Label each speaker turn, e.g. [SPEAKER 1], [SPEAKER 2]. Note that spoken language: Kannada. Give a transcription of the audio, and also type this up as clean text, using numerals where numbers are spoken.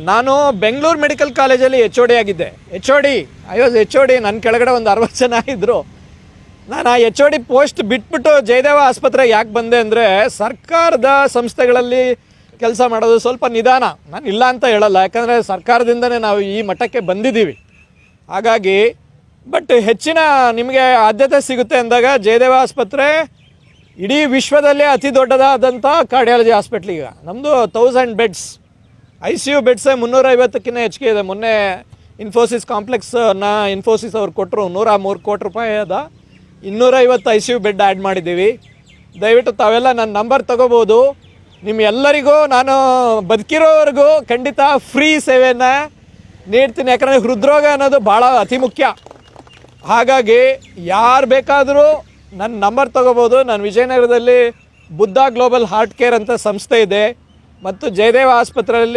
[SPEAKER 1] ನಾನು ಬೆಂಗಳೂರು ಮೆಡಿಕಲ್ ಕಾಲೇಜಲ್ಲಿ ಎಚ್ ಒ ಡಿ ಆಗಿದ್ದೆ. ಎಚ್ ಒ ಡಿ ನನ್ನ ಕೆಳಗಡೆ ಒಂದು 60 ಜನ ಇದ್ದರು. ನಾನು ಆ ಎಚ್ ಒ ಡಿ ಪೋಸ್ಟ್ ಬಿಟ್ಬಿಟ್ಟು ಜಯದೇವ ಆಸ್ಪತ್ರೆಗೆ ಯಾಕೆ ಬಂದೆ ಅಂದರೆ, ಸರ್ಕಾರದ ಸಂಸ್ಥೆಗಳಲ್ಲಿ ಕೆಲಸ ಮಾಡೋದು ಸ್ವಲ್ಪ ನಿಧಾನ. ನಾನು ಇಲ್ಲ ಅಂತ ಹೇಳಲ್ಲ, ಯಾಕಂದರೆ ಸರ್ಕಾರದಿಂದನೇ ನಾವು ಈ ಮಟ್ಟಕ್ಕೆ ಬಂದಿದ್ದೀವಿ. ಹಾಗಾಗಿ ಬಟ್ ಹೆಚ್ಚಿನ ನಿಮಗೆ ಆದ್ಯತೆ ಸಿಗುತ್ತೆ ಅಂದಾಗ ಜಯದೇವ ಆಸ್ಪತ್ರೆ ಇಡೀ ವಿಶ್ವದಲ್ಲೇ ಅತಿ ದೊಡ್ಡದಾದಂಥ ಕಾರ್ಡಿಯಾಲಜಿ ಹಾಸ್ಪಿಟ್ಲ್. ಈಗ ನಮ್ಮದು 1000 ಬೆಡ್ಸ್, ICU ಬೆಡ್ಸೇ 350ಕ್ಕಿಂತ ಹೆಚ್ಚಿಗೆ ಇದೆ. ಮೊನ್ನೆ ಇನ್ಫೋಸಿಸ್ ಕಾಂಪ್ಲೆಕ್ಸನ್ನ ಇನ್ಫೋಸಿಸ್ ಅವ್ರು ಕೊಟ್ಟರು, 103 ಕೋಟಿ ರೂಪಾಯಿ ಅದ, 250 ICU ಬೆಡ್ ಆ್ಯಡ್ ಮಾಡಿದ್ದೀವಿ. ದಯವಿಟ್ಟು ತಾವೆಲ್ಲ ನನ್ನ ನಂಬರ್ ತೊಗೋಬೋದು. ನಿಮ್ಮೆಲ್ಲರಿಗೂ ನಾನು ಬದುಕಿರೋವರೆಗೂ ಖಂಡಿತ ಫ್ರೀ ಸೇವೆಯನ್ನು ನೀಡ್ತೀನಿ. ಯಾಕಂದರೆ ಹೃದ್ರೋಗ ಅನ್ನೋದು ಭಾಳ ಅತಿ ಮುಖ್ಯ. ಹಾಗಾಗಿ ಯಾರು ಬೇಕಾದರೂ ನನ್ನ ನಂಬರ್ ತೊಗೋಬೋದು. ನಾನು ವಿಜಯನಗರದಲ್ಲಿ ಬುದ್ಧ ಗ್ಲೋಬಲ್ ಹಾರ್ಟ್ ಕೇರ್ ಅಂತ ಸಂಸ್ಥೆ ಇದೆ, ಮತ್ತು ಜಯದೇವ ಆಸ್ಪತ್ರೆಯಲ್ಲಿ